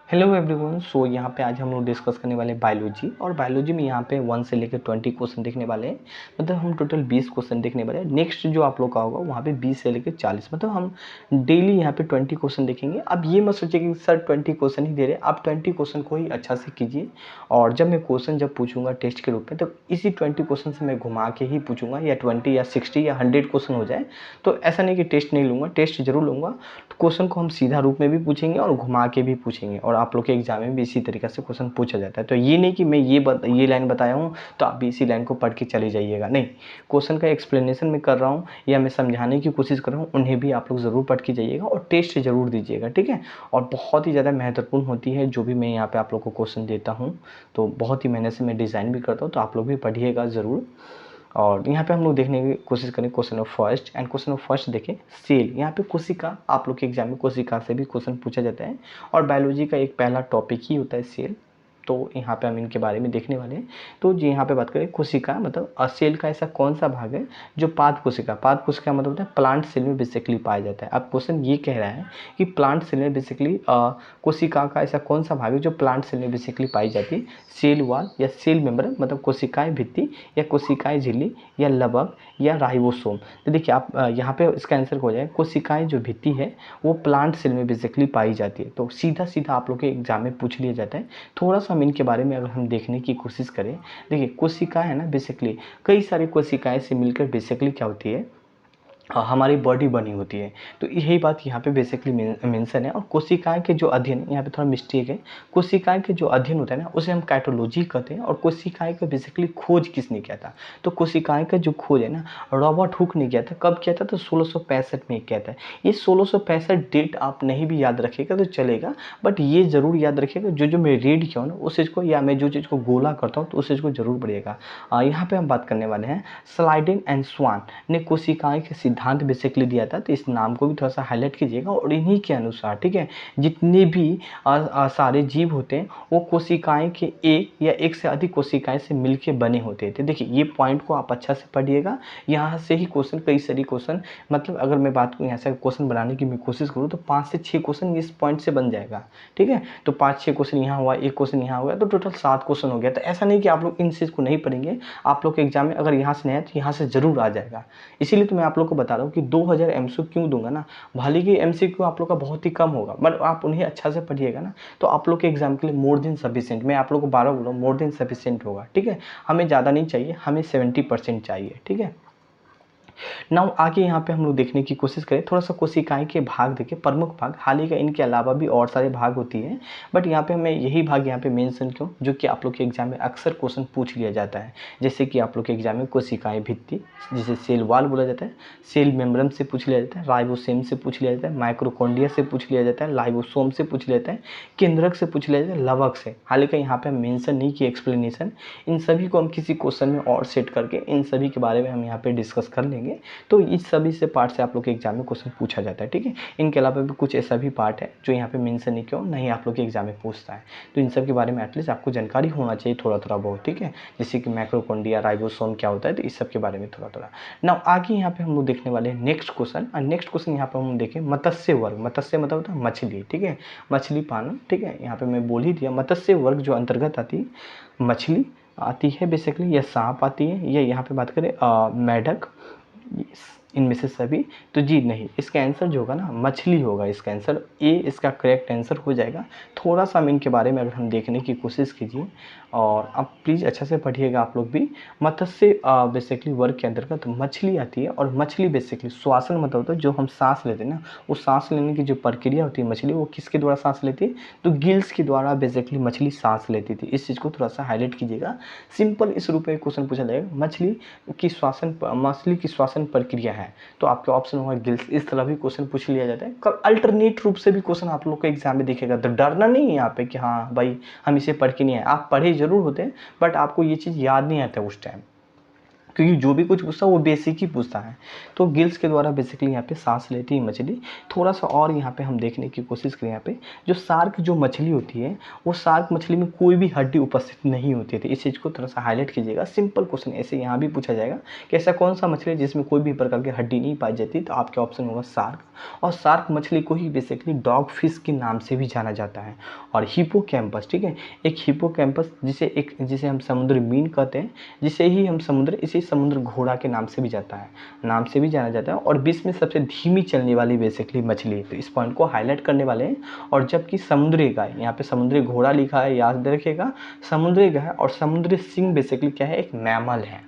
Hello everyone. सो यहाँ पे आज हम लोग डिस्कस करने वाले हैं बायोलॉजी, और बायोलॉजी में यहाँ पे 1 से लेकर 20 क्वेश्चन देखने वाले हैं। मतलब हम टोटल 20 क्वेश्चन देखने वाले हैं। नेक्स्ट जो आप लोग का होगा वहाँ पे 20 से लेकर 40, मतलब हम डेली यहाँ पे 20 क्वेश्चन देखेंगे। अब ये मत सोचिए कि सर 20 क्वेश्चन ही दे रहे हैं, आप 20 क्वेश्चन को ही अच्छा से कीजिए। और जब मैं क्वेश्चन जब पूछूंगा टेस्ट के रूप में, तो इसी 20 क्वेश्चन से मैं घुमा के ही पूछूंगा, या 20 या 60 या 100 क्वेश्चन हो जाए। तो ऐसा नहीं कि टेस्ट नहीं लूँगा, टेस्ट जरूर लूँगा। तो क्वेश्चन को हम सीधा रूप में भी पूछेंगे और घुमा के भी पूछेंगे, और आप लोग के एग्जाम में भी इसी तरीके से क्वेश्चन पूछा जाता है। तो ये नहीं कि मैं ये लाइन बताया हूँ तो आप भी इसी लाइन को पढ़ के चले जाइएगा, नहीं। क्वेश्चन का एक्सप्लेनेशन मैं कर रहा हूँ या मैं समझाने की कोशिश कर रहा हूँ, उन्हें भी आप लोग ज़रूर पढ़ के जाइएगा और टेस्ट ज़रूर दीजिएगा, ठीक है। और बहुत ही ज़्यादा महत्वपूर्ण होती है जो भी मैं यहाँ पे आप लोग को क्वेश्चन देता हूँ, तो बहुत ही मेहनत से मैं डिज़ाइन भी करता हूँ, तो आप लोग भी पढ़िएगा ज़रूर। और यहाँ पे हम लोग देखने की कोशिश करें question of first, and question of first देखें सेल। यहाँ पे कोशिका, आप लोग के एग्जाम में कोशिका से भी क्वेश्चन पूछा जाता है, और बायोलॉजी का एक पहला टॉपिक ही होता है सेल। तो यहाँ पे हम इनके बारे में देखने वाले हैं। तो जी यहाँ पे बात करें कोशिका, मतलब सेल का ऐसा कौन सा भाग है जो पाद कोशिका मतलब होता है प्लांट सेल में बेसिकली पाया जाता है। अब क्वेश्चन ये कह रहा है कि प्लांट सेल में बेसिकली कोशिका का ऐसा कौन सा भाग है जो प्लांट सेल में बेसिकली पाई जाती है। सेल वॉल या सेल मेम्ब्रेन, मतलब कोशिकाएं भित्ति या कोशिकाएं झिल्ली या लवक या राइबोसोम। तो देखिए आप यहाँ पे इसका आंसर हो जाए कोशिकाएं जो भित्ति है वो प्लांट सेल में बेसिकली पाई जाती है। तो सीधा सीधा आप लोग के एग्जाम में पूछ लिया जाता है। थोड़ा सा हम इनके बारे में अगर हम देखने की कोशिश करें, देखिए कोशिकाएं है ना, बेसिकली कई सारी कोशिकाएं से मिलकर बेसिकली क्या होती है, हमारी बॉडी बनी होती है। तो यही बात यहाँ पे बेसिकली मेंशन है। और कोशिकाएं के जो अध्ययन, यहाँ पे थोड़ा मिस्टेक है, कोशिकाएं के जो अध्ययन होता है ना उसे हम काइटोलॉजी कहते हैं। और कोशिकाएं का बेसिकली खोज किसने किया था, तो कोशिकाएं का जो खोज है ना रॉबर्ट हुक ने किया था। कब किया था, तो 1665 में किया था। ये 1665 डेट आप नहीं भी याद रखिएगा तो चलेगा, बट ये जरूर याद रखिएगा जो मैं रीड किया हूँ ना उस चीज़ को, या मैं जो चीज़ को गोला करता हूँ तो उस चीज़ को जरूर पढ़िएगा। यहाँ पे हम बात करने वाले हैं स्लाइडेन एंड स्वान ने कोशिकाएं के सिद्धांत बेसिकली दिया था। तो इस नाम को भी थोड़ा सा हाईलाइट कीजिएगा। और इन्हीं के अनुसार, ठीक है, जितने भी सारे जीव होते हैं वो कोशिकाएं के एक या एक से अधिक कोशिकाएं से मिलके बने होते थे। देखिए ये पॉइंट को आप अच्छा से पढ़िएगा। यहाँ से ही क्वेश्चन, कई सारी क्वेश्चन, मतलब अगर मैं बात करूँ यहाँ से क्वेश्चन बनाने की मैं कोशिश करूँ तो 5 से 6 क्वेश्चन इस पॉइंट से बन जाएगा, ठीक है। तो 5-6 क्वेश्चन यहाँ हुआ, एक क्वेश्चन यहाँ हुआ, तो टोटल 7 क्वेश्चन हो गया। तो ऐसा नहीं कि आप लोग इन चीज़ को नहीं पढ़ेंगे, आप लोग के एग्जाम में अगर यहाँ से नहीं है तो यहाँ से जरूर आ जाएगा। इसीलिए तो मैं आप लोग को बता रहा हूँ कि 2000 एमसीक्यू क्यों दूंगा ना, भले ही एमसीक्यू आप लोग का बहुत ही कम होगा, बट आप उन्हें अच्छा से पढ़िएगा ना तो आप लोग के एग्जाम के लिए मोर देन सफिशिएंट, मैं आप लोग को 12 बोल रहा हूँ, मोर देन सफिशिएंट होगा, ठीक है। हमें ज़्यादा नहीं चाहिए, हमें 70% चाहिए, ठीक है। नाउ आगे यहाँ पे हम लोग देखने की कोशिश करें, थोड़ा सा कोशिकाएं के भाग देखें, प्रमुख भाग। हाल ही का इनके अलावा भी और सारे भाग होती है, बट यहाँ पे हमें यही भाग यहाँ पे मेंशन क्यों, जो कि आप लोग के एग्जाम में अक्सर क्वेश्चन पूछ लिया जाता है। जैसे कि आप लोग के एग्जाम में कोशिकाएं भित्ति, जिसे सेल वॉल बोला जाता है, सेल मेम्ब्रेन से पूछ लिया जाता है, राइबोसोम से पूछ लिया जाता है, माइक्रोकोंडिया से पूछ लिया जाता है, लाइबोसोम से पूछ लिया जाता है, केंद्रक से पूछ लिया जाता है, लवक से। हाल का यहाँ पे हम मेंशन नहीं किया एक्सप्लेनेशन, इन सभी को हम किसी क्वेश्चन में और सेट करके इन सभी के बारे में हम यहाँ पे डिस्कस कर लेंगे। तो इस सभी से पार्ट से आप लोग के एग्जाम में क्वेश्चन पूछा जाता है, ठीक है। इनके अलावा भी कुछ ऐसा भी पार्ट है जो यहाँ पे मेंशन नहीं क्यों नहीं आप लोग के एग्जाम में पूछता है। तो इन सब के बारे में एटलीस्ट आपको जानकारी होना चाहिए थोड़ा थोड़ा बहुत, ठीक है। जैसे कि माइक्रोकोंडिया, राइबोसोम क्या होता है, तो इस सब के बारे में थोड़ा थोड़ा। नाउ आगे यहाँ पे हम लोग देखने वाले हैं नेक्स्ट क्वेश्चन। और नेक्स्ट क्वेश्चन यहाँ पे हम देखें मत्स्य वर्ग। मत्स्य मतलब होता है मछली, ठीक है, मछली पालन, ठीक है। यहाँ पे मैं बोल ही दिया मत्स्य वर्ग जो अंतर्गत आती है, मछली आती है बेसिकली, या सांप आती है, या यहाँ पे बात करें मेढक, इनमें से सभी। तो जी नहीं, इसका आंसर जो होगा ना मछली होगा, इसका आंसर ए इसका करेक्ट आंसर हो जाएगा। थोड़ा सा हम इनके बारे में अगर हम देखने की कोशिश कीजिए, और आप प्लीज़ अच्छा से पढ़िएगा आप लोग भी। मत्स्य बेसिकली वर्ग के अंतर्गत मछली आती है, और मछली बेसिकली श्वासन मतलब होता है जो हम सांस लेते हैं ना, वो सांस लेने की जो प्रक्रिया होती है मछली, वो किसके द्वारा सांस लेती है, तो गिल्स के द्वारा बेसिकली मछली सांस लेती थी। इस चीज़ को थोड़ा सा हाईलाइट कीजिएगा। सिंपल इस रूप में क्वेश्चन पूछा जाएगा, मछली की श्वासन प्रक्रिया है, तो आपके ऑप्शन होगा गिल्स। इस तरह भी क्वेश्चन पूछ लिया जाता है। अल्टरनेट रूप से भी क्वेश्चन आप लोग को एग्जाम में दिखेगा, तो डरना नहीं है यहाँ पे कि हाँ भाई हम इसे पढ़ के नहीं आए, आप पढ़े जरूर होते हैं बट आपको ये चीज़ याद नहीं आता उस टाइम। क्योंकि जो भी कुछ पूछता है वो बेसिक ही पूछता है। तो गिल्स के द्वारा बेसिकली यहाँ पे सांस लेती है मछली। थोड़ा सा और यहाँ पे हम देखने की कोशिश करें, यहाँ पे जो शार्क जो मछली होती है, वो शार्क मछली में कोई भी हड्डी उपस्थित नहीं होती थी। इस चीज़ को थोड़ा सा हाईलाइट कीजिएगा। सिंपल क्वेश्चन ऐसे यहाँ भी पूछा जाएगा कि ऐसा कौन सा मछली है जिसमें कोई भी प्रकार की हड्डी नहीं पाई जाती, तो आपके ऑप्शन होगा शार्क। और शार्क मछली को ही बेसिकली डॉग फिश के नाम से भी जाना जाता है। और हिपोकैम्पस, ठीक है, एक हिपोकैम्पस जिसे हम समुद्री मीन कहते हैं, जिसे ही हम इसी समुद्र घोड़ा के नाम से भी जाना जाता है। और विश्व में सबसे धीमी चलने वाली बेसिकली मछली है, तो इस पॉइंट को हाईलाइट करने वाले हैं। और जबकि समुद्री गाय, यहाँ पे समुद्री घोड़ा लिखा है, याद रखिएगा, समुद्री गाय और समुद्री सिंह बेसिकली क्या है, एक मैमल है।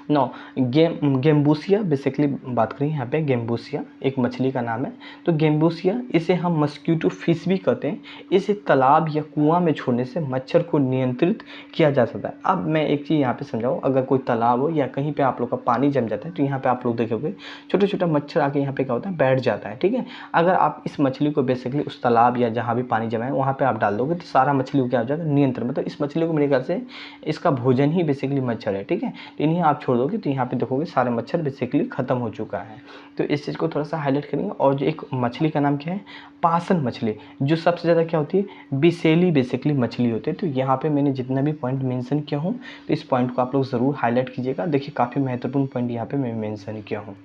नो गेम्बूसिया बेसिकली बात करें यहाँ पे, गेम्बूसिया एक मछली का नाम है। तो गेम्बूसिया, इसे हम मस्कीटो फिश भी कहते हैं। इसे तालाब या कुआं में छोड़ने से मच्छर को नियंत्रित किया जा सकता है। अब मैं एक चीज़ यहाँ पे समझाऊँ, अगर कोई तालाब हो या कहीं पे आप लोग का पानी जम जाता है, तो यहाँ पे आप लोग देखोगे छोटा छोटा मच्छर आके यहाँ पे क्या होता है, बैठ जाता है, ठीक है। अगर आप इस मछली को बेसिकली उस तालाब या जहाँ भी पानी जमा है वहाँ पर आप डाल दोगे, तो सारा मछली को क्या हो जाएगा, नियंत्रण। मतलब इस मछली को मेरे ख्याल से इसका भोजन ही बेसिकली मच्छर है, ठीक है। तो इन्हें आप छोड़ दोगे तो यहाँ पे देखोगे सारे मच्छर बेसिकली ख़त्म हो चुका है। तो इस चीज़ को थोड़ा सा हाईलाइट करेंगे। और जो एक मछली का नाम क्या है, पासन मछली, जो सबसे ज़्यादा क्या होती है, बिसेली बेसिकली मछली होती है। तो यहाँ पे मैंने जितना भी पॉइंट मेंशन किया हूँ, तो इस पॉइंट को आप लोग ज़रूर हाईलाइट कीजिएगा। देखिए काफ़ी महत्वपूर्ण पॉइंट यहाँ पे मैं मेंशन किया हूँ,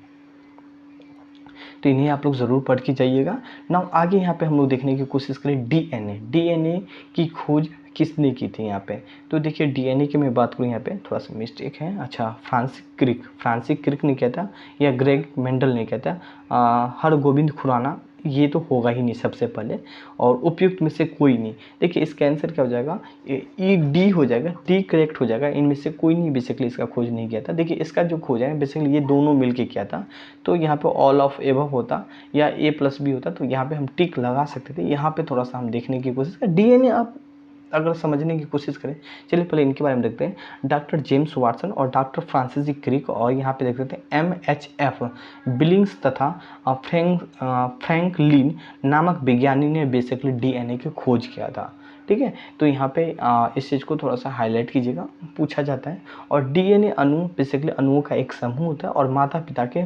तो इन्हें आप लोग ज़रूर पढ़ के जाइएगा। नाउ आगे यहाँ पे हम लोग देखने की कोशिश करें डीएनए की खोज किसने की थी यहाँ पे। तो देखिए डीएनए की मैं बात करूँ, यहाँ पे थोड़ा सा मिस्टेक है। अच्छा, फ्रांसिस क्रिक ने किया था या ग्रेग मेंडल ने किया था। हरगोविंद खुराना, ये तो होगा ही नहीं सबसे पहले। और उपयुक्त में से कोई नहीं। देखिए इसका आंसर क्या हो जाएगा, डी हो जाएगा, डी करेक्ट हो जाएगा। इनमें से कोई नहीं बेसिकली इसका खोज नहीं किया था। देखिए इसका जो खोज है बेसिकली ये दोनों मिलके किया था। तो यहाँ पे ऑल ऑफ एबव होता या A+ भी होता, तो यहाँ पे हम टिक लगा सकते थे। यहाँ पे थोड़ा सा हम देखने की कोशिश करें, डीएनए आप अगर समझने की कोशिश करें। चलिए पहले इनके बारे में देखते हैं। डॉक्टर जेम्स वाटसन और डॉक्टर फ्रांसिस क्रिक, और यहाँ पे देख सकते हैं MHF बिलिंग्स तथा फ्रैंकलिन नामक विज्ञानी ने बेसिकली डीएनए की खोज किया था, ठीक है। तो यहाँ पे इस चीज़ को थोड़ा सा हाईलाइट कीजिएगा, पूछा जाता है। और डीएनए अणु बेसिकली अणुओं का एक समूह होता है, और माता पिता के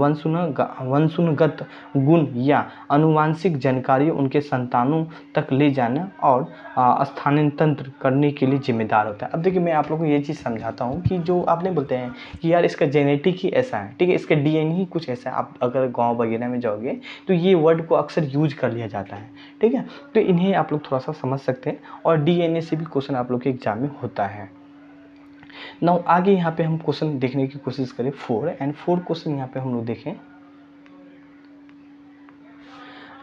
वंशुनगत गुण या आनुवांशिक जानकारी उनके संतानों तक ले जाना और स्थानांतरित करने के लिए जिम्मेदार होता है। अब देखिए मैं आप लोगों को ये चीज़ समझाता हूँ कि जो आपने बोलते हैं कि यार इसका जेनेटिक ही ऐसा है, ठीक है, इसका डीएनए ही कुछ ऐसा है। आप अगर गाँव वगैरह में जाओगे तो ये वर्ड को अक्सर यूज कर लिया जाता है, ठीक है। तो इन्हें आप लोग थोड़ा सा समझ सकते हैं। और डीएनए से भी क्वेश्चन आप लोग के एग्जाम में होता है। नाउ आगे यहाँ पे हम क्वेश्चन देखने की कोशिश करें 4 क्वेश्चन यहाँ पे हम लोग देखें।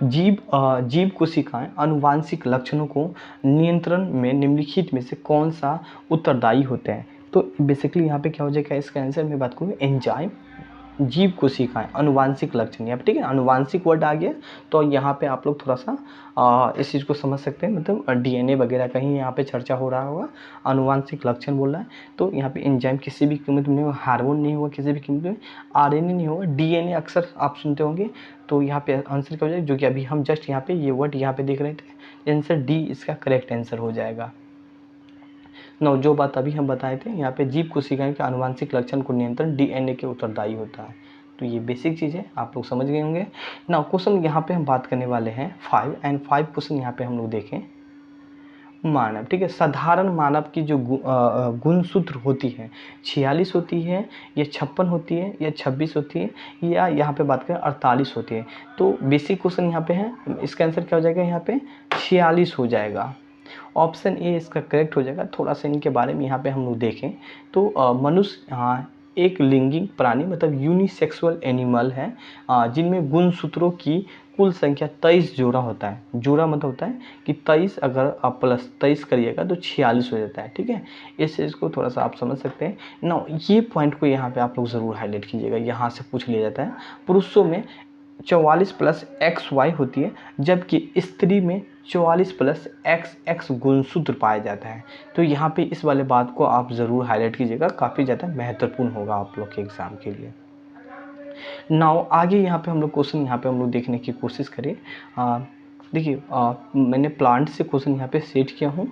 जीव कोशिकाएं आनुवांशिक लक्षणों को नियंत्रण में निम्नलिखित में से कौन सा उत्तरदायी होते हैं। तो बेसिकली यहाँ पे क्या हो जाएगा, इसका आंसर मैं बात करूँ एंजाइम, जीव कोशिकाएं, आनुवांशिक लक्षण, यहाँ पे ठीक है आनुवांशिक वर्ड आ गया। तो यहाँ पे आप लोग थोड़ा सा इस चीज़ को समझ सकते हैं, मतलब डीएनए वगैरह का ही यहाँ पे चर्चा हो रहा होगा, आनुवांशिक लक्षण बोल रहा है। तो यहाँ पे एंजाइम किसी भी कीमत में नहीं होगा, हार्मोन नहीं होगा किसी भी कीमत में, आरएनए नहीं होगा, डीएनए अक्सर आप सुनते होंगे। तो यहाँ पे आंसर क्या हो जाएगा, जो कि अभी हम जस्ट यहाँ पे ये वर्ड यहाँ पे देख रहे थे, आंसर डी इसका करेक्ट आंसर हो जाएगा। नौ जो बात अभी हम बताए थे, यहाँ पे जीव कोशिकाएं के आनुवांशिक लक्षण को नियंत्रण डीएनए के उत्तरदायी होता है। तो ये बेसिक चीज़ है, आप लोग समझ गए होंगे। नाउ क्वेश्चन यहाँ पे हम बात करने वाले हैं 5 क्वेश्चन यहाँ पे हम लोग देखें। मानव, ठीक है, साधारण मानव की जो गुणसूत्र होती है 46 होती है या 56 होती है या 26 होती है या यहाँ पे बात करें 48 होती है। तो बेसिक क्वेश्चन यहाँ पे है, इसका आंसर क्या हो जाएगा, यहाँ पे 46 हो जाएगा। ऑप्शन ए इसका करेक्ट हो जाएगा। थोड़ा सा इनके बारे में यहाँ पे हम लोग देखें तो मनुष्य एक लिंगिक प्राणी मतलब यूनिसेक्सुअल एनिमल है, जिनमें गुणसूत्रों की कुल संख्या 23 जोड़ा होता है। जोड़ा मतलब होता है कि 23 अगर आप प्लस 23 करिएगा तो 46 हो जाता है, ठीक है। इस चीज़ को थोड़ा सा आप समझ सकते हैं ना। ये पॉइंट को यहाँ पे आप लोग ज़रूर हाईलाइट कीजिएगा, यहाँ से पूछ लिया जाता है। पुरुषों में 44 प्लस XY होती है, जबकि स्त्री में 44 प्लस XX गुणसूत्र पाया जाता है। तो यहाँ पे इस वाले बात को आप ज़रूर हाईलाइट कीजिएगा, काफ़ी ज़्यादा महत्वपूर्ण होगा आप लोग के एग्ज़ाम के लिए। नाउ आगे यहाँ पे हम लोग क्वेश्चन यहाँ पे हम लोग देखने की कोशिश करें। देखिए मैंने प्लांट से क्वेश्चन यहाँ पे सेट किया हूँ।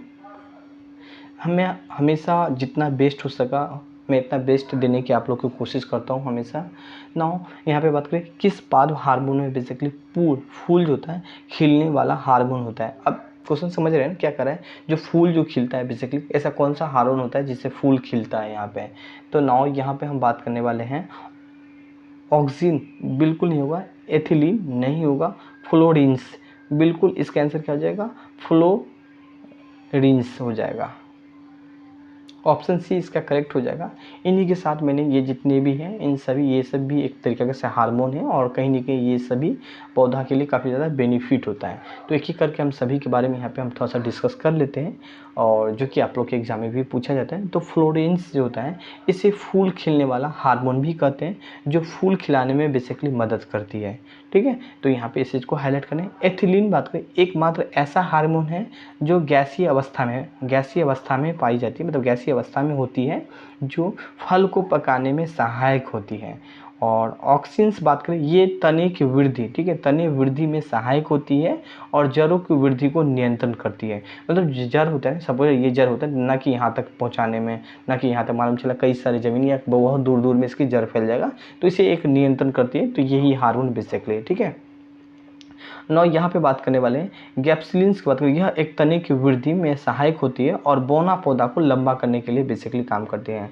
हमें हमेशा जितना बेस्ट हो सका मैं इतना बेस्ट देने की आप लोग को कोशिश करता हूँ हमेशा। नाउ यहाँ पे बात करें किस पाद हार्मोन में बेसिकली फूल जो होता है खिलने वाला हार्मोन होता है। अब क्वेश्चन समझ रहे हैं ना क्या कर रहा है, जो फूल जो खिलता है बेसिकली ऐसा कौन सा हार्मोन होता है जिससे फूल खिलता है यहाँ पे। तो नाउ यहाँ पे हम बात करने वाले हैं ऑक्सिन बिल्कुल नहीं होगा, एथिलीन नहीं होगा, फ्लोरिन्स बिल्कुल इसका आंसर क्या हो जाएगा, फ्लोरिन्स हो जाएगा। ऑप्शन सी इसका करेक्ट हो जाएगा। इन्हीं के साथ मैंने ये जितने भी हैं इन सभी ये सब भी एक तरीके से हार्मोन है और कहीं ना कहीं ये सभी पौधा के लिए काफ़ी ज़्यादा बेनिफिट होता है। तो एक एक करके हम सभी के बारे में यहाँ पे हम थोड़ा सा डिस्कस कर लेते हैं और जो कि आप लोग के एग्जाम में भी पूछा जाता है। तो फ्लोरेंस जो होता है इसे फूल खिलने वाला हार्मोन भी कहते हैं, जो फूल खिलाने में बेसिकली मदद करती है। ठीक है, तो यहाँ पे इस चीज़ को हाईलाइट करें। एथिलीन बात करें एकमात्र ऐसा हार्मोन है जो गैसीय अवस्था में पाई जाती है, मतलब गैसीय अवस्था में होती है, जो फल को पकाने में सहायक होती है। और ऑक्सिन्स बात करें ये तने की वृद्धि, ठीक है, तने वृद्धि में सहायक होती है और जड़ों की वृद्धि को नियंत्रण करती है। मतलब जड़ होता है, सपोज ये जड़ होता है ना कि यहाँ तक पहुँचाने में, ना कि यहाँ तक मालूम चला कई सारी ज़मीन या बहुत दूर दूर में इसकी जड़ फैल जाएगा, तो इसे एक नियंत्रण करती है। तो यही हार्मोन बेसिकली, ठीक है। नौ यहाँ पे बात करने वाले हैं गैप्सिलिन्स की बात करें, यह एक तने की वृद्धि में सहायक होती है और बोना पौधा को लंबा करने के लिए बेसिकली काम करते हैं,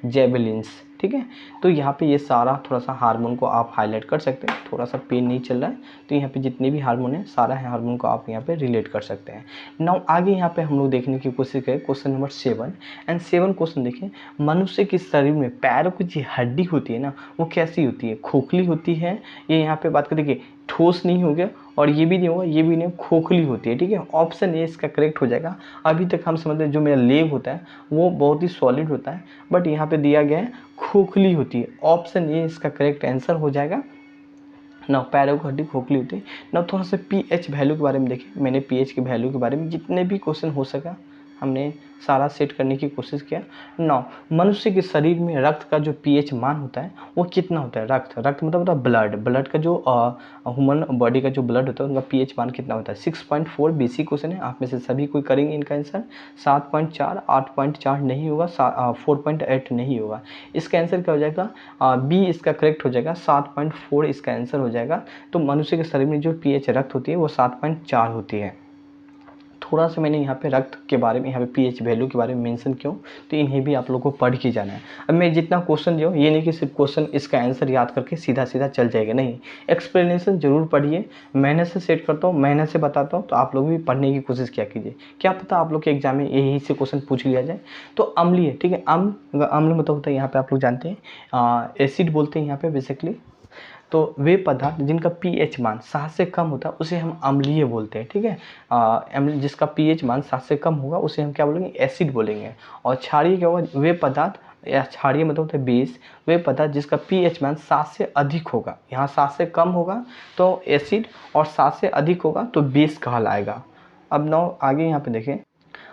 जेबेलिन्स। ठीक है, तो यहाँ पे ये सारा थोड़ा सा हार्मोन को आप हाईलाइट कर सकते हैं। थोड़ा सा पेन नहीं चल रहा है तो यहाँ पे जितने भी हार्मोन है सारा हार्मोन को आप यहाँ पे रिलेट कर सकते हैं। नाउ आगे यहाँ पे हम लोग देखने की कोशिश करें क्वेश्चन नंबर 7 एंड 7 क्वेश्चन देखें। मनुष्य के शरीर में पैरों की जो हड्डी होती है ना वो कैसी होती है, खोखली होती है। ये यहाँ पे बात करें कि ठोस नहीं हो गया और ये भी नहीं होगा, ये भी नहीं, खोखली होती है। ठीक है, ऑप्शन ए इसका करेक्ट हो जाएगा। अभी तक हम समझते हैं जो मेरा लेग होता है वो बहुत ही सॉलिड होता है, बट यहाँ पे दिया गया है खोखली होती है। ऑप्शन ए इसका करेक्ट आंसर हो जाएगा। ना पैरों की हड्डी खोखली होती है। ना थोड़ा सा पीएच वैल्यू के बारे में देखें। मैंने पीएच के वैल्यू के बारे में जितने भी क्वेश्चन हो सका हमने सारा सेट करने की कोशिश किया। नौ मनुष्य के शरीर में रक्त का जो पीएच मान होता है वो कितना होता है। रक्त मतलब होता है ब्लड का जो ह्यूमन बॉडी का जो ब्लड होता है उनका पीएच मान कितना होता है। 6.4 बेसिक क्वेश्चन है, आप में से सभी कोई करेंगे इनका आंसर। 7.4, 8.4 नहीं होगा, 4.8 नहीं होगा। इसका आंसर क्या हो जाएगा, बी इसका करेक्ट हो जाएगा। 7.4 इसका आंसर हो जाएगा। तो मनुष्य के शरीर में जो पीएच रक्त होती है वो 7.4 होती है। थोड़ा सा मैंने यहाँ पे रक्त के बारे में, यहाँ पे पीएच वैल्यू के बारे में मेंशन क्यों, तो इन्हें भी आप लोगों को पढ़ के जाना है। अब मैं जितना क्वेश्चन जो ये नहीं कि सिर्फ क्वेश्चन इसका आंसर याद करके सीधा सीधा चल जाएगा, नहीं, एक्सप्लेनेशन जरूर पढ़िए। मेहनत से सेट करता हूँ, मेहनत से बताता हूँ, तो आप लोग भी पढ़ने की कोशिश किया कीजिए। क्या पता आप लोग के एग्जाम में यही से क्वेश्चन पूछ लिया जाए। तो अम्लीय, ठीक है, अम्ल मतलब होता है यहाँ पे आप लोग जानते हैं एसिड बोलते हैं यहाँ पे बेसिकली। तो वे पदार्थ जिनका पीएच मान 7 से कम होता है उसे हम अम्लीय बोलते हैं। ठीक है, जिसका पीएच मान 7 से कम होगा उसे हम क्या बोलेंगे, एसिड बोलेंगे। और क्षारीय क्या होगा, वे पदार्थ, या क्षारीय मतलब होता है बेस, वे पदार्थ जिसका पीएच मान 7 से अधिक होगा। यहाँ 7 से कम होगा तो एसिड और 7 से अधिक होगा तो बेस कहलाएगा। अब नौ आगे यहाँ पे देखें,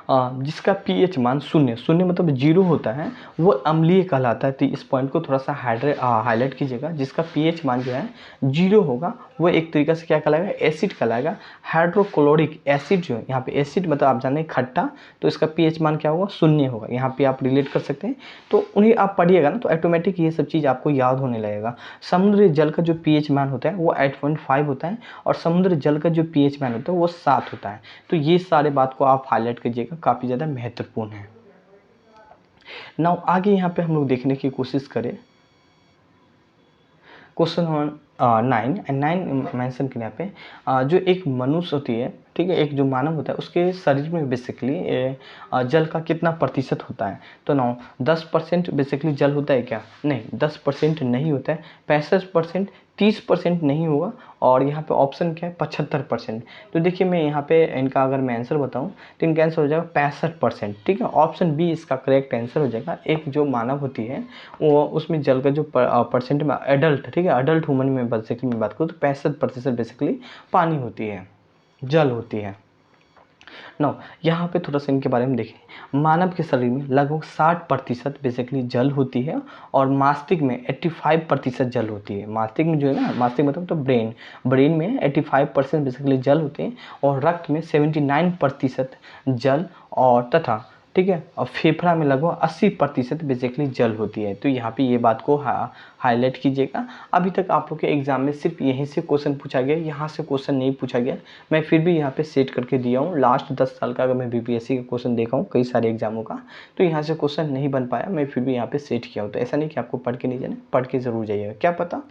जिसका पीएच मान शून्य मतलब जीरो होता है वो अम्लीय कहलाता है। तो इस पॉइंट को थोड़ा सा हाईलाइट कीजिएगा। जिसका पीएच मान जो है जीरो होगा वो एक तरीके से क्या कहलाएगा, एसिड कहलाएगा। हाइड्रोक्लोरिक एसिड जो है, यहाँ पे एसिड मतलब आप जाने खट्टा, तो इसका पीएच मान क्या होगा, शून्य होगा। यहाँ पे आप रिलेट कर सकते हैं। तो उन्हें आप पढ़िएगा ना तो ऑटोमेटिक ये सब चीज़ आपको याद होने लगेगा। समुद्री जल का जो पीएच मान होता है वो 8.5 होता है और समुद्र जल का जो पीएच मान होता है वो 7 होता है। तो ये सारे बात को आप हाईलाइट कीजिएगा, काफ़ी ज़्यादा महत्वपूर्ण है। नाउ आगे यहाँ पे हम लोग देखने की कोशिश करें क्वेश्चन नंबर 9 मेंशन किया यहाँ पे। जो एक मनुष्य होती है, ठीक है, एक जो मानव होता है उसके शरीर में बेसिकली जल का कितना प्रतिशत होता है। तो 10% बेसिकली जल होता है क्या, नहीं, 10% नहीं होता है। 65%, 30% नहीं होगा। और यहाँ पे ऑप्शन क्या है, 75%। तो देखिए मैं यहाँ पे इनका अगर मैं आंसर बताऊँ तो इनका आंसर हो जाएगा 65%। ठीक है, ऑप्शन बी इसका करेक्ट आंसर हो जाएगा। एक जो मानव होती है वो उसमें जल का जो परसेंट में एडल्ट, ठीक है, एडल्ट ह्यूमन में बेसिकली मैं बात करूँ तो 65% बेसिकली पानी होती है, जल होती है। नौ यहाँ पे थोड़ा सा इनके बारे में देखें। मानव के शरीर में लगभग 60% बेसिकली जल होती है और मस्तिष्क में 85% जल होती है। मस्तिष्क में जो है ना, मस्तिष्क मतलब तो ब्रेन में 85% बेसिकली जल होते हैं और रक्त में 79% जल और तथा ठीक है, और फेफड़ा में लगभग 80% बेसिकली जल होती है। तो यहाँ पे ये बात को हाईलाइट कीजिएगा। अभी तक आप लोग के एग्जाम में सिर्फ यहीं से क्वेश्चन पूछा गया, यहाँ से क्वेश्चन नहीं पूछा गया। मैं फिर भी यहाँ पे सेट करके दिया हूँ। लास्ट 10 साल का अगर मैं बीपीएससी का क्वेश्चन देखा हूँ कई सारे एग्जामों का, तो यहाँ से क्वेश्चन नहीं बन पाया, मैं फिर भी यहाँ पे सेट किया हूँ। तो ऐसा नहीं कि आपको पढ़ के नहीं जाना, पढ़ के ज़रूर जाइएगा, क्या पता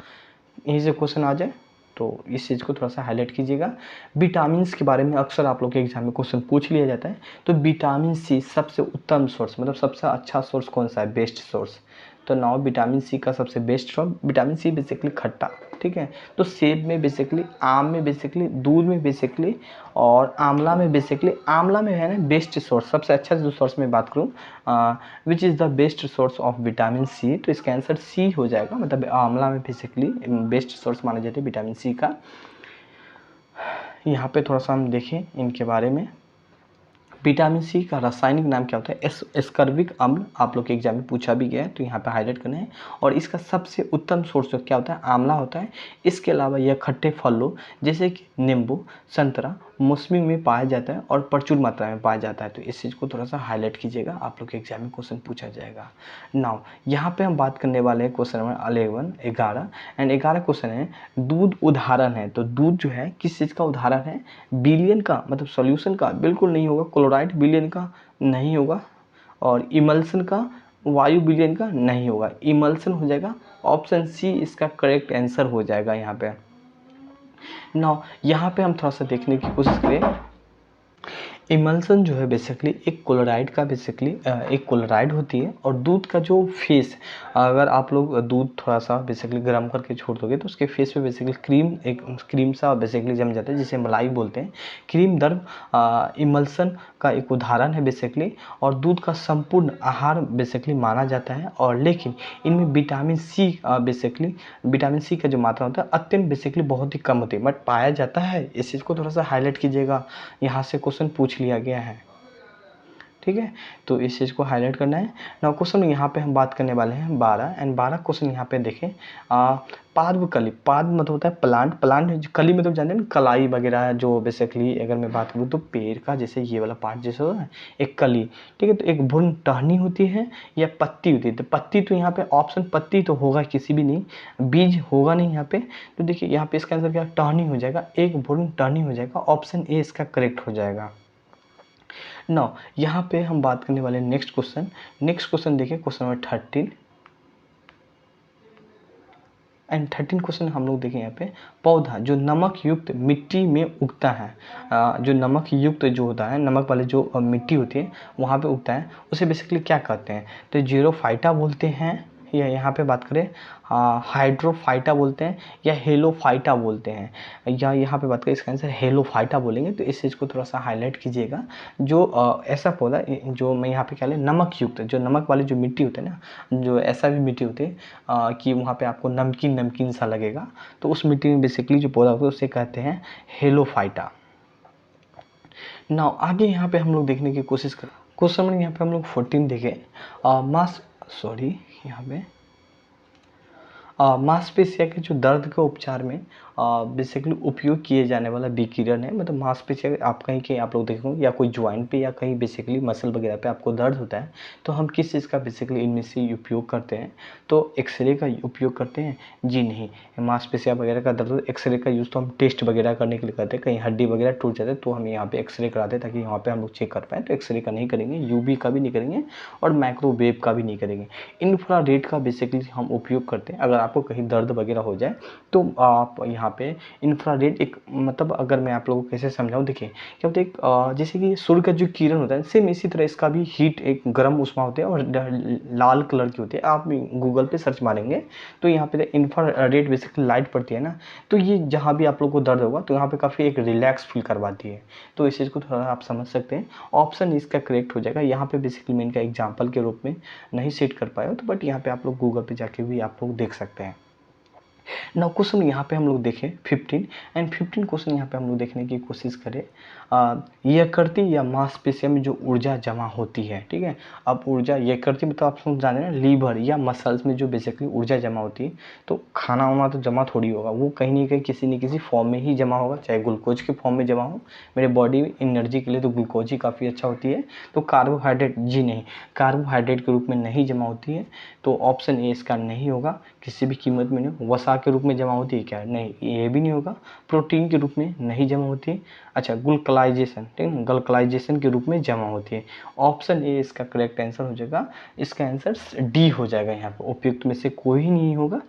यहीं से क्वेश्चन आ जाए। तो इस चीज़ को थोड़ा सा हाईलाइट कीजिएगा। विटामिन्स के बारे में अक्सर आप लोग के एग्जाम में क्वेश्चन पूछ लिया जाता है। तो विटामिन सी सबसे उत्तम सोर्स, मतलब सबसे अच्छा सोर्स कौन सा है, बेस्ट सोर्स। तो नाउ विटामिन सी का सबसे best source, vitamin C basically खट्टा, ठीक है। तो सेब में बेसिकली, आम में बेसिकली, दूध में बेसिकली, और आंवला में बेसिकली, आंवला में है ना बेस्ट सोर्स, सबसे अच्छा जो सोर्स में बात करूँ, which is the best source of vitamin C. तो इसका आंसर सी हो जाएगा, मतलब आंवला में बेसिकली बेस्ट सोर्स माना जाता है विटामिन सी का। यहाँ पे थोड़ा सा हम देखें इनके बारे में। विटामिन सी का रासायनिक नाम क्या होता है, एस्कर्बिक अम्ल, आप लोग के एग्जाम में पूछा भी गया है, तो यहाँ पे हाईलाइट करना है। और इसका सबसे उत्तम सोर्स जो क्या होता है, आंवला होता है। इसके अलावा यह खट्टे फलों जैसे कि नींबू, संतरा, मौसमी में पाया जाता है और प्रचुर मात्रा में पाया जाता है। तो इस चीज़ को थोड़ा सा हाईलाइट कीजिएगा, आप लोग के एग्जाम में क्वेश्चन पूछा जाएगा। नाउ यहाँ पे हम बात करने वाले हैं क्वेश्चन नंबर 11 एंड 11 क्वेश्चन है, दूध उदाहरण है। तो दूध जो है किस चीज़ का उदाहरण है, विलयन का, मतलब सॉल्यूशन का बिल्कुल नहीं होगा, क्लोराइड विलयन का नहीं होगा, और इमल्सन का, वायु विलयन का नहीं होगा, इमल्सन हो जाएगा। ऑप्शन सी इसका करेक्ट आंसर हो जाएगा यहाँ पे। नाउ यहाँ पे हम थोड़ा सा देखने की कोशिश करें। इमल्सन जो है बेसिकली एक क्लोराइड का, बेसिकली एक क्लोराइड होती है। और दूध का जो फेस, अगर आप लोग दूध थोड़ा सा बेसिकली गर्म करके छोड़ दोगे तो उसके फेस पे बेसिकली क्रीम, एक क्रीम सा बेसिकली जम जाता है, जिसे मलाई बोलते हैं। क्रीम द्रव इमल्सन का एक उदाहरण है बेसिकली। और दूध का संपूर्ण आहार बेसिकली माना जाता है। और लेकिन इनमें vitamin C basically, vitamin C का जो मात्रा होता है अत्यंत बेसिकली बहुत ही कम होती है, बट पाया जाता है। इस चीज़ को थोड़ा सा हाईलाइट कीजिएगा, यहाँ से क्वेश्चन पूछ लिया गया है, ठीक है। तो इस चीज़ को हाईलाइट करना है। नाउ क्वेश्चन यहाँ पे हम बात करने वाले हैं 12 क्वेश्चन यहाँ पे देखें। पाद्व कली, पाद्व मतलब होता है प्लांट, प्लांट कली मतलब जानते हैं ना, कलाई वगैरह, जो बेसिकली अगर मैं बात करूँ तो पेड़ का जैसे ये वाला पार्ट जैसे होता है एक कली, ठीक है। तो एक भ्रूण टहनी होती है या पत्ती होती है। तो पत्ती, तो यहाँ पे ऑप्शन पत्ती तो होगा किसी भी नहीं, बीज होगा नहीं यहाँ पे। तो देखिए यहाँ पे इसका आंसर क्या, टहनी हो जाएगा, एक भ्रूण टहनी हो जाएगा, ऑप्शन ए इसका करेक्ट हो जाएगा। नाउ यहाँ पे हम बात करने वाले नेक्स्ट क्वेश्चन देखिए, क्वेश्चन नंबर 13 एंड 13 क्वेश्चन हम लोग देखें यहाँ पे। पौधा जो नमक युक्त मिट्टी में उगता है, जो नमक युक्त जो होता है, नमक वाले जो मिट्टी होती है वहाँ पे उगता है, उसे बेसिकली क्या कहते हैं। तो जीरोफाइटा बोलते हैं, या यहाँ पे बात करें हाइड्रोफाइटा बोलते हैं, या हेलोफाइटा बोलते हैं, या यहाँ पे बात करें इसका आंसर हेलोफाइटा बोलेंगे। तो इस चीज़ को थोड़ा सा हाईलाइट कीजिएगा। जो ऐसा पौधा जो मैं यहाँ पे क्या ले, नमक युक्त, जो नमक वाली जो मिट्टी होती है ना, जो ऐसा भी मिट्टी होती है कि वहाँ पे आपको नमकीन नमकीन सा लगेगा, तो उस मिट्टी में बेसिकली जो पौधा होता है उसे कहते हैं हेलोफाइटा। नाउ आगे यहाँ पे हम लोग देखने की कोशिश करें, क्वेश्चन नंबर यहाँ पे हम लोग 14 देखें। यहाँ पे मांसपेशियों के जो दर्द के उपचार में बेसिकली उपयोग किए जाने वाला विकिरण है। मतलब मांसपेशियों, आप कहीं आप लोग देखोगे या कोई ज्वाइंट पे या कहीं बेसिकली मसल वगैरह पे आपको दर्द होता है, तो हम किस चीज़ का बेसिकली इनमें से उपयोग करते हैं, तो एक्सरे का उपयोग करते हैं। जी नहीं, मांसपेशियाँ वगैरह का दर्द, एक्सरे का यूज़ तो हम टेस्ट वगैरह करने के लिए करते हैं। कहीं हड्डी वगैरह टूट जाते हैं तो हम यहाँ पे एक्सरे कराते हैं, ताकि यहाँ पे हम लोग चेक कर पाएँ। तो एक्सरे का नहीं करेंगे, यूवी का भी नहीं करेंगे, और माइक्रोवेव का भी नहीं करेंगे। इंफ्रारेड का बेसिकली हम उपयोग करते हैं। अगर आपको कहीं दर्द वगैरह हो जाए तो आप यहाँ पे इंफ्रारेड, एक मतलब अगर मैं आप लोगों को कैसे समझाऊँ, देखिए क्या होता है, एक जैसे कि सूर्य का जो किरण होता है, सेम इसी तरह इसका भी हीट, एक गर्म ऊष्मा होती है और लाल कलर की होती है। आप गूगल पे सर्च मारेंगे तो यहाँ पे इंफ्रारेड बेसिकली लाइट पड़ती है ना, तो ये जहाँ भी आप लोग को दर्द होगा तो यहाँ पे काफ़ी एक रिलैक्स फील करवाती है। तो इस चीज़ को थोड़ा आप समझ सकते हैं, ऑप्शन इसका करेक्ट हो जाएगा। यहाँ पे बेसिकली मैं इनका एग्जाम्पल के रूप में नहीं सेट कर पाया, तो बट यहाँ पे आप लोग गूगल पे जाके भी आप लोग देख सकते हैं। नाउ क्वेश्चन यहाँ पे हम लोग देखें 15 एंड 15 क्वेश्चन यहाँ पे हम लोग देखने की कोशिश करें। यकृत या मांसपेशियों में जो ऊर्जा जमा होती है, ठीक है। अब ऊर्जा यकृत मतलब आप समझ जाने ना, लीवर या मसल्स में जो बेसिकली ऊर्जा जमा होती है, तो खाना वाना तो जमा थोड़ी होगा, वो कहीं ना कहीं किसी न किसी फॉर्म में ही जमा होगा, चाहे ग्लूकोज के फॉर्म में जमा हो। मेरे बॉडी में एनर्जी के लिए तो ग्लूकोज ही काफ़ी अच्छा होती है। तो कार्बोहाइड्रेट जी नहीं, कार्बोहाइड्रेट के रूप में नहीं जमा होती है, तो ऑप्शन ए इसका नहीं होगा, किसी भी कीमत में नहीं। वसा के रूप में जमा होती है क्या, नहीं, ये भी नहीं होगा। प्रोटीन के रूप में नहीं जमा होती है। अच्छा, ग्लूकोलाइजेशन, ठीक है, ग्लूकोलाइजेशन के रूप में जमा होती है। ऑप्शन ए इसका करेक्ट आंसर हो जाएगा। इसका आंसर डी हो जाएगा, यहाँ पे उपयुक्त में से कोई नहीं होगा।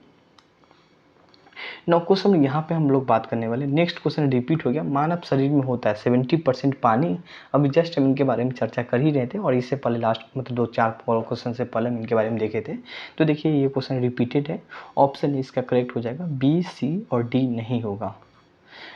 नौ क्वेश्चन यहाँ पे हम लोग बात करने वाले, नेक्स्ट क्वेश्चन रिपीट हो गया। मानव शरीर में होता है 70% पानी। अभी जस्ट हम इनके बारे में चर्चा कर ही रहे थे, और इससे पहले लास्ट मतलब 2-4 क्वेश्चन से पहले हम इनके बारे में देखे थे। तो देखिए ये क्वेश्चन रिपीटेड है। ऑप्शन इसका करेक्ट हो जाएगा, बी, सी और डी नहीं होगा।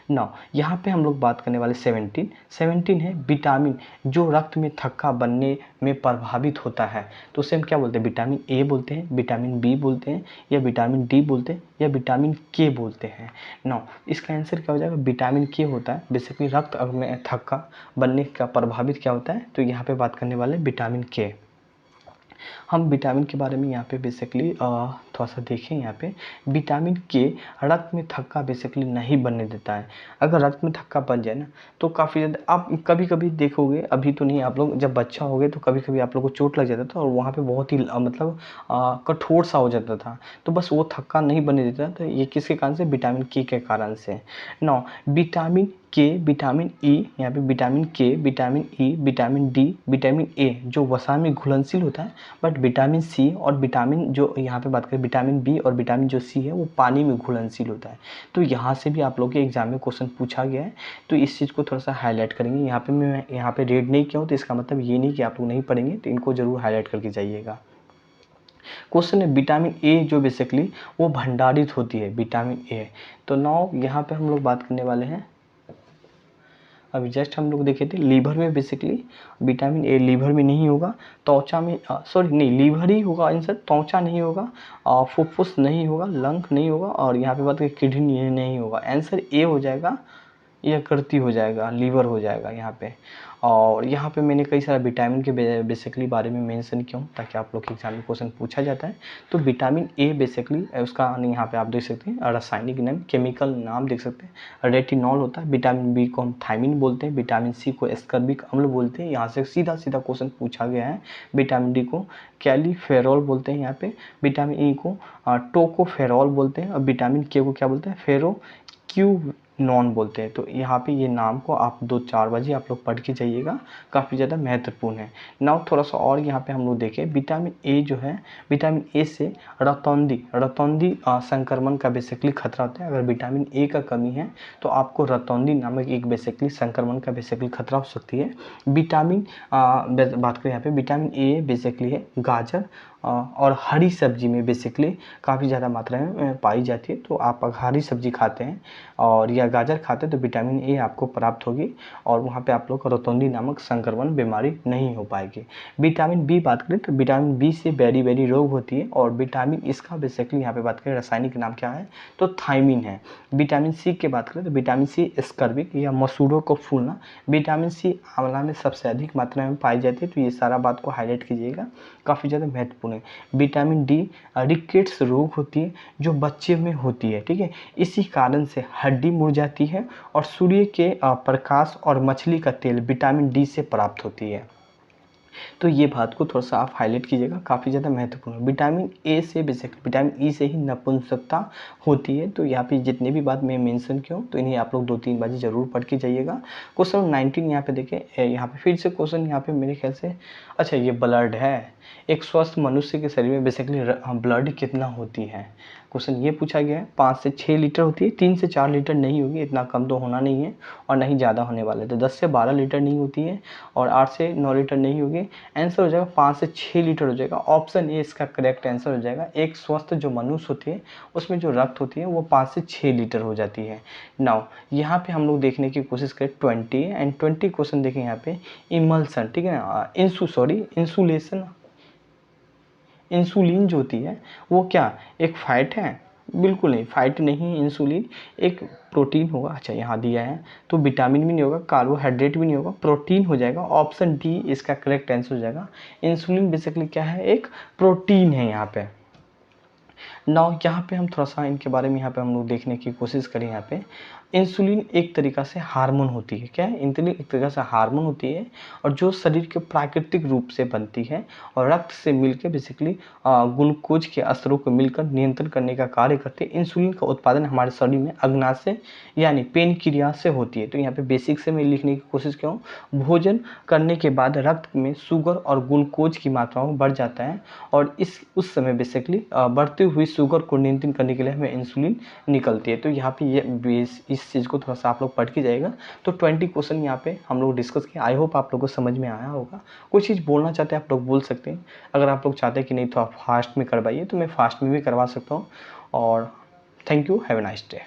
नाउ यहाँ पे हम लोग बात करने वाले 17 है विटामिन जो रक्त में थक्का बनने में प्रभावित होता है। तो उसे हम क्या बोलते हैं, विटामिन ए बोलते हैं, विटामिन बी बोलते हैं, या विटामिन डी बोलते हैं, या विटामिन के बोलते हैं। नाउ इसका आंसर क्या हो जाएगा, विटामिन के होता है। बेसिकली रक्त में थक्का बनने का प्रभावित क्या होता है, तो यहाँ पे बात करने वाले विटामिन के। हम विटामिन के बारे में यहाँ पे बेसिकली थोड़ा सा देखें। यहाँ पे विटामिन के रक्त में थक्का बेसिकली नहीं बनने देता है। अगर रक्त में थक्का बन जाए ना, तो काफ़ी ज़्यादा आप कभी कभी देखोगे, अभी तो नहीं, आप लोग जब बच्चा हो गए तो कभी कभी आप लोग को चोट लग जाता था, और वहाँ पे बहुत ही मतलब कठोर सा हो जाता था, तो बस वो थक्का नहीं बनने देता। तो ये किसके कारण से, विटामिन के कारण से। नौ विटामिन के, विटामिन ई, यहाँ पे विटामिन के, vitamin E, vitamin D, vitamin A जो वसा में घुलनशील होता है, बट विटामिन सी और विटामिन जो यहाँ पे बात करें विटामिन बी और विटामिन जो सी है वो पानी में घुलनशील होता है। तो यहाँ से भी आप लोग के एग्जाम में क्वेश्चन पूछा गया है, तो इस चीज़ को थोड़ा सा हाईलाइट करेंगे। यहाँ पे मैं यहाँ पे रेड नहीं किया हूँ, तो इसका मतलब ये नहीं कि आप लोग नहीं पढ़ेंगे, तो इनको जरूर हाईलाइट करके जाइएगा। क्वेश्चन है विटामिन ए जो बेसिकली वो भंडारित होती है, विटामिन ए। तो नाउ यहाँ पे हम लोग बात करने वाले हैं, अभी जस्ट हम लोग देखे थे लीवर में बेसिकली विटामिन ए लीवर में नहीं होगा, त्वचा में सॉरी नहीं, लीवर ही होगा आंसर, त्वचा नहीं होगा, फुफ्फुस नहीं होगा, लंग नहीं होगा, और यहाँ पे बात करें किडनी नहीं होगा। आंसर ए हो जाएगा, यकृत हो जाएगा, लीवर हो जाएगा यहाँ पे। और यहाँ पे मैंने कई सारा विटामिन के बेसिकली बारे में मेंशन किया हूँ, ताकि आप लोग के एग्जाम में क्वेश्चन पूछा जाता है। तो विटामिन ए बेसिकली उसका यहाँ पे आप देख सकते हैं रासायनिक नाम, केमिकल नाम देख सकते हैं, रेटिनॉल होता है। विटामिन बी को हम थायमिन बोलते हैं, विटामिन सी को एस्कर्बिक अम्ल बोलते हैं। यहाँ से सीधा सीधा क्वेश्चन पूछा गया है। विटामिन डी को कैलीफेरॉल बोलते हैं यहाँ पे, विटामिन ई को टोकोफेरॉल बोलते हैं, और विटामिन के को क्या बोलते हैं, फेरो क्यू नॉन बोलते हैं। तो यहाँ पे ये नाम को आप 2-4 बजे आप लोग पढ़ के जाइएगा, काफ़ी ज़्यादा महत्वपूर्ण है। नाउ थोड़ा सा और यहाँ पे हम लोग देखें, विटामिन ए जो है, विटामिन ए से रतौंधी संक्रमण का बेसिकली खतरा होता है। अगर विटामिन ए का कमी है तो आपको रतौंधी नामक एक बेसिकली संक्रमण का बेसिकली खतरा हो सकती है। विटामिन बात करें यहाँ पे, विटामिन ए बेसिकली है गाजर और हरी सब्जी में बेसिकली काफ़ी ज़्यादा मात्रा में पाई जाती है। तो आप अगर हरी सब्जी खाते हैं और या गाजर खाते हैं तो विटामिन ए आपको प्राप्त होगी, और वहाँ पे आप लोग को रतौंधी नामक संक्रमण बीमारी नहीं हो पाएगी। विटामिन बी बात करें तो विटामिन बी से बेरी रोग होती है, और विटामिन इसका बेसिकली यहाँ पे बात करें रासायनिक नाम क्या है, तो थायमिन है। विटामिन सी की बात करें तो विटामिन सी एस्कर्बिक या मसूड़ों को फूलना, विटामिन सी आंवला में सबसे अधिक मात्रा में पाई जाती है। तो ये सारा बात को हाईलाइट कीजिएगा, काफ़ी ज़्यादा महत्वपूर्ण है। विटामिन डी रिकेट्स रोग होती है जो बच्चे में होती है, ठीक है। इसी कारण से हड्डी मुरझाती है, और सूर्य के प्रकाश और मछली का तेल विटामिन डी से प्राप्त होती है। तो ये बात को थोड़ा सा आप हाईलाइट कीजिएगा, काफ़ी ज़्यादा महत्वपूर्ण है। विटामिन ए से बेसिकली विटामिन ई से ही नपुंसकता होती है। तो यहाँ पे जितने भी बात मैं मेंशन किया हूँ, तो इन्हें आप लोग 2-3 बार ज़रूर पढ़ के जाइएगा। क्वेश्चन 19 यहाँ पे देखें, यहाँ पे फिर से क्वेश्चन यहाँ पे मेरे ख्याल से, अच्छा ये ब्लड है, एक स्वस्थ मनुष्य के शरीर में बेसिकली ब्लड कितना होती है, क्वेश्चन ये पूछा गया है। 5 से 6 लीटर होती है, 3 से 4 लीटर नहीं होगी, इतना कम तो होना नहीं है और नहीं ज़्यादा होने वाले। तो 10 से 12 लीटर नहीं होती है, और 8 से 9 लीटर नहीं होगी। आंसर हो जाएगा 5 से 6 लीटर हो जाएगा। ऑप्शन ए इसका करेक्ट आंसर हो जाएगा। एक स्वस्थ जो मनुष्य होती है उसमें जो रक्त होती है वो 5 से 6 लीटर हो जाती है। नाउ यहाँ पे हम लोग देखने की कोशिश करें 20 क्वेश्चन देखें यहाँ पे। इमल्सन, ठीक है ना, इंसुलेशन, इंसुलिन जो होती है वो क्या एक फैट है, बिल्कुल नहीं, फैट नहीं, इंसुलिन एक प्रोटीन होगा। अच्छा यहाँ दिया है, तो विटामिन भी नहीं होगा, कार्बोहाइड्रेट भी नहीं होगा, प्रोटीन हो जाएगा। ऑप्शन डी इसका करेक्ट आंसर हो जाएगा। इंसुलिन बेसिकली क्या है, एक प्रोटीन है यहाँ पे। नाउ यहाँ पे हम थोड़ा सा इनके बारे में यहाँ पे हम लोग देखने की कोशिश करें। यहाँ पे इंसुलिन एक तरीका से हार्मोन होती है। क्या है, इंसुलिन एक तरीका से हार्मोन होती है और जो शरीर के प्राकृतिक रूप से बनती है और रक्त से मिलकर बेसिकली ग्लूकोज के स्तरों को मिलकर नियंत्रण करने का कार्य करते हैं। इंसुलिन का उत्पादन हमारे शरीर में अग्नाशय यानी पेनक्रियाज से होती है। तो यहाँ पे बेसिक से मैं लिखने की कोशिश किया हूँ। भोजन करने के बाद रक्त में शुगर और ग्लूकोज की मात्रा में बढ़ जाता है और उस समय बेसिकली बढ़ती हुई शुगर को नियंत्रण करने के लिए हमें इंसुलिन निकलती है। तो यहाँ पे ये इस चीज़ को थोड़ा सा आप लोग पढ़ के जाएगा। तो 20 क्वेश्चन यहाँ पे हम लोग डिस्कस किया। आई होप आप लोग को समझ में आया होगा। कोई चीज़ बोलना चाहते हैं आप लोग बोल सकते हैं। अगर आप लोग चाहते हैं कि नहीं तो आप फास्ट में करवाइए, तो मैं फास्ट में भी करवा सकता हूँ। और thank you, have a nice day.